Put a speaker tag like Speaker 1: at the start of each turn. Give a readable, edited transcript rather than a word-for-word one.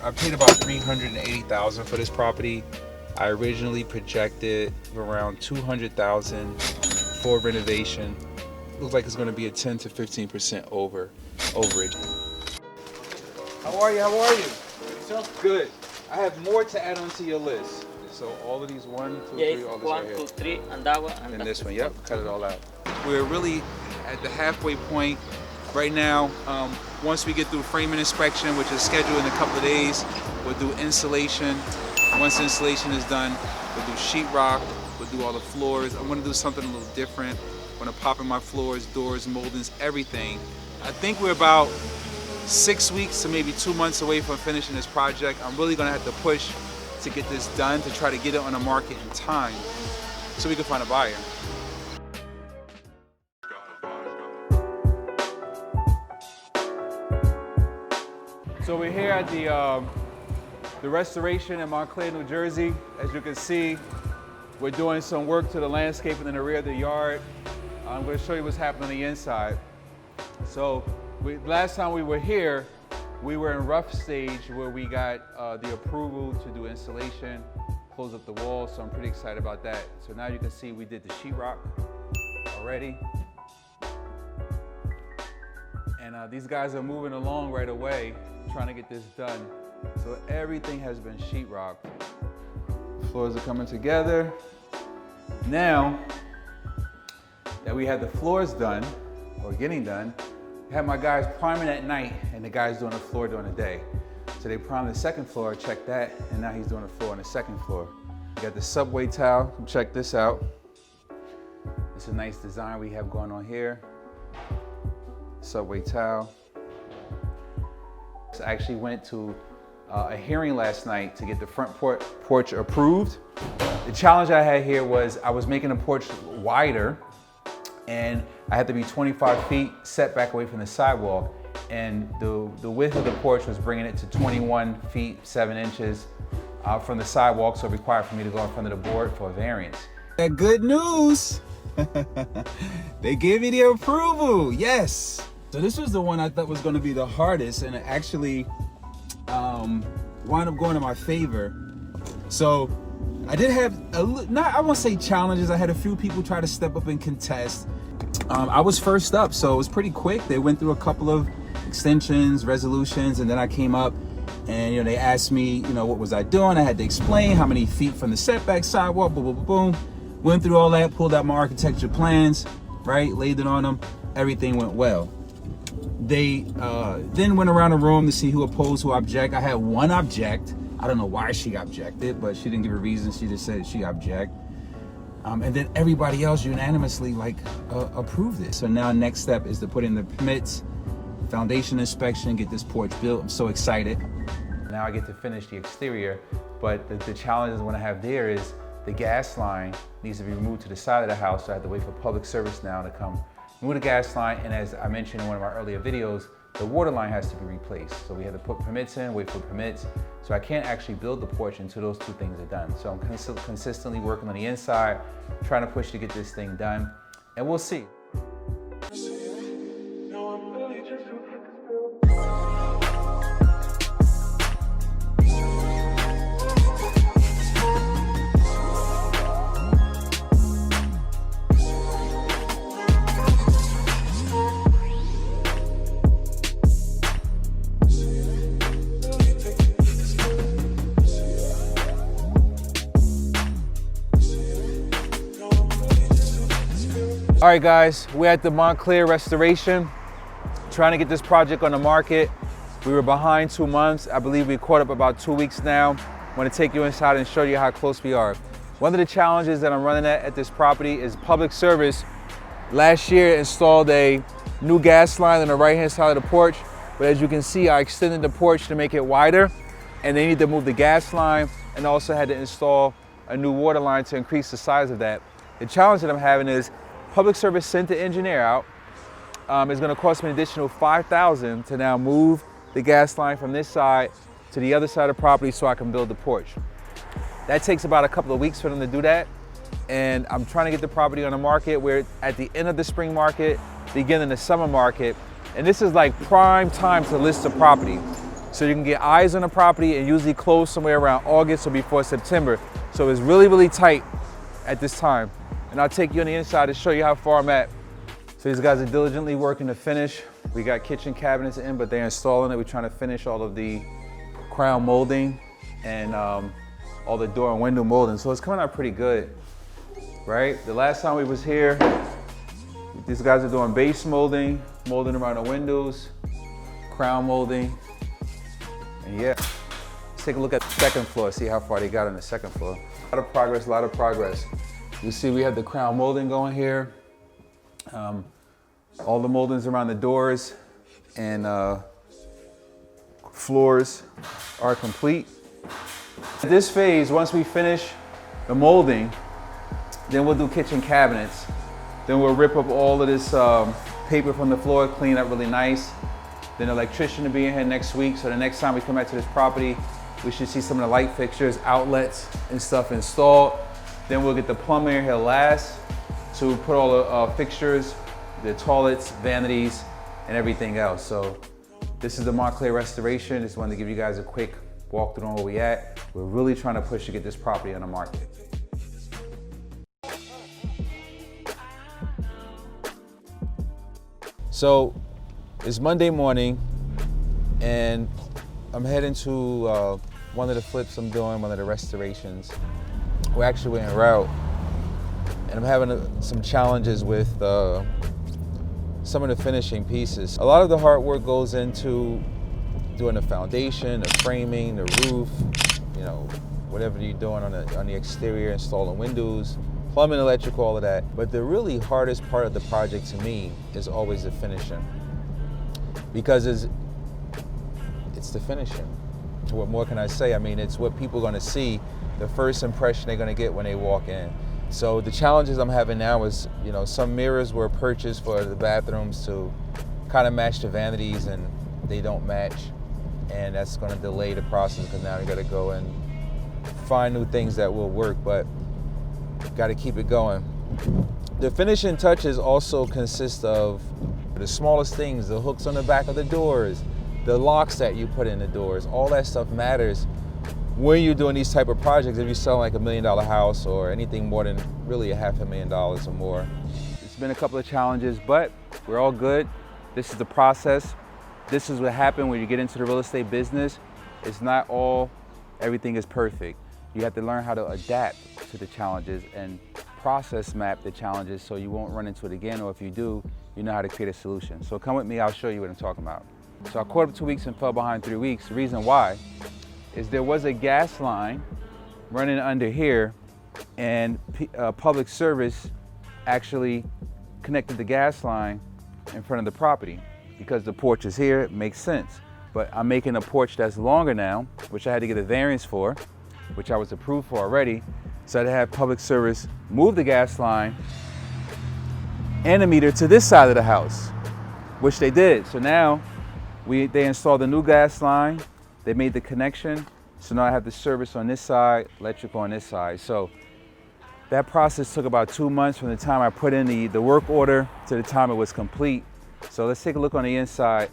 Speaker 1: I paid about $380,000 for this property. I originally projected around $200,000 for renovation. Looks like it's going to be a 10 to 15% overage. How are you? How are you? Yourself? Good. I have more to add onto your list. So all of these 1, 2, 3, all this right here.
Speaker 2: 1, 2, 3, and that one.
Speaker 1: And this one, yep, cut it all out. We're really at the halfway point right now. Once we get through framing inspection, which is scheduled in a couple of days, we'll do insulation. Once insulation is done, we'll do sheetrock, we'll do all the floors. I'm gonna do something a little different. I'm gonna pop in my floors, doors, moldings, everything. I think we're about 6 weeks to maybe 2 months away from finishing this project. I'm really gonna have to push to get this done, to try to get it on the market in time so we can find a buyer. So we're here at the restoration in Montclair, New Jersey. As you can see, we're doing some work to the landscaping in the rear of the yard. I'm going to show you what's happening on the inside. So last time we were here, we were in rough stage where we got the approval to do installation, close up the wall, so I'm pretty excited about that. So now you can see we did the sheetrock already. And these guys are moving along right away, trying to get this done. So everything has been sheetrocked. Floors are coming together. Now that we have the floors done, or getting done, I have my guys priming at night and the guys doing the floor during the day. So they primed the second floor, check that, and now he's doing the floor on the second floor. We got the subway tile, check this out. It's a nice design we have going on here. Subway tile. I actually went to a hearing last night to get the front porch approved. The challenge I had here was I was making the porch wider and I had to be 25 feet setback away from the sidewalk, and the width of the porch was bringing it to 21 feet 7 inches from the sidewalk, so it required for me to go in front of the board for a variance. Good news! They gave me the approval, yes! So this was the one I thought was going to be the hardest, and it actually wound up going in my favor. So I did have, I won't say challenges, I had a few people try to step up and contest. I was first up, so it was pretty quick. They went through a couple of extensions, resolutions, and then I came up and they asked me, what was I doing? I had to explain how many feet from the setback sidewalk, boom, boom, boom, boom. Went through all that, pulled out my architecture plans, right? Laid it on them, everything went well. They then went around the room to see who opposed, who object. I had one object. I don't know why she objected, but she didn't give a reason. She just said she object. And then everybody else unanimously approved it. So now next step is to put in the permits, foundation inspection, get this porch built. I'm so excited. Now I get to finish the exterior, but the challenge I'm gonna have there is the gas line needs to be removed to the side of the house, so I have to wait for public service now to come move the gas line, and as I mentioned in one of my earlier videos, the water line has to be replaced. So we have to put permits in, wait for permits. So I can't actually build the porch until those two things are done. So I'm consistently working on the inside, trying to push to get this thing done, and we'll see. All right, guys, we're at the Montclair restoration, trying to get this project on the market. We were behind 2 months. I believe we caught up about 2 weeks now. I want to take you inside and show you how close we are. One of the challenges that I'm running at this property is public service. Last year installed a new gas line on the right-hand side of the porch, but as you can see, I extended the porch to make it wider, and they need to move the gas line and also had to install a new water line to increase the size of that. The challenge that I'm having is public service sent the engineer out. It's gonna cost me an additional $5,000 to now move the gas line from this side to the other side of the property so I can build the porch. That takes about a couple of weeks for them to do that. And I'm trying to get the property on the market. We're at the end of the spring market, beginning the summer market. And this is like prime time to list the property. So you can get eyes on the property and usually close somewhere around August or before September. So it's really, really tight at this time. And I'll take you on the inside to show you how far I'm at. So these guys are diligently working to finish. We got kitchen cabinets in, but they're installing it. We're trying to finish all of the crown molding and all the door and window molding. So it's coming out pretty good, right? The last time we was here, these guys are doing base molding, molding around the windows, crown molding, and yeah. Let's take a look at the second floor, see how far they got on the second floor. A lot of progress, a lot of progress. You see we have the crown molding going here. All the moldings around the doors and floors are complete. At this phase, once we finish the molding, then we'll do kitchen cabinets. Then we'll rip up all of this paper from the floor, clean up really nice. Then the electrician will be in here next week. So the next time we come back to this property, we should see some of the light fixtures, outlets, and stuff installed. Then we'll get the plumber in here last to put all the fixtures, the toilets, vanities, and everything else. So this is the Montclair restoration. Just wanted to give you guys a quick walkthrough on where we at. We're really trying to push to get this property on the market. So it's Monday morning and I'm heading to one of the flips I'm doing, one of the restorations. We're actually en route and I'm having some challenges with some of the finishing pieces. A lot of the hard work goes into doing the foundation, the framing, the roof, you know, whatever you're doing on the exterior, installing windows, plumbing, electrical, all of that. But the really hardest part of the project to me is always the finishing. Because it's the finishing. What more can I say? I mean, it's what people are gonna see, the first impression they're gonna get when they walk in. So the challenges I'm having now is, you know, some mirrors were purchased for the bathrooms to kind of match the vanities and they don't match. And that's gonna delay the process because now you gotta go and find new things that will work, but gotta keep it going. The finishing touches also consist of the smallest things, the hooks on the back of the doors, the locks that you put in the doors, all that stuff matters when you're doing these type of projects. If you're selling like $1 million house or anything more than really $500,000 or more. It's been a couple of challenges, but we're all good. This is the process. This is what happens when you get into the real estate business. It's not everything is perfect. You have to learn how to adapt to the challenges and process map the challenges so you won't run into it again, or if you do, you know how to create a solution. So come with me, I'll show you what I'm talking about. So I caught up 2 weeks and fell behind 3 weeks. The reason why is there was a gas line running under here and public service actually connected the gas line in front of the property. Because the porch is here, it makes sense. But I'm making a porch that's longer now, which I had to get a variance for, which I was approved for already. So I had to have public service move the gas line and a meter to this side of the house, which they did. So now they installed a new gas line, they made the connection. So now I have the service on this side, electrical on this side. So that process took about 2 months from the time I put in the work order to the time it was complete. So let's take a look on the inside.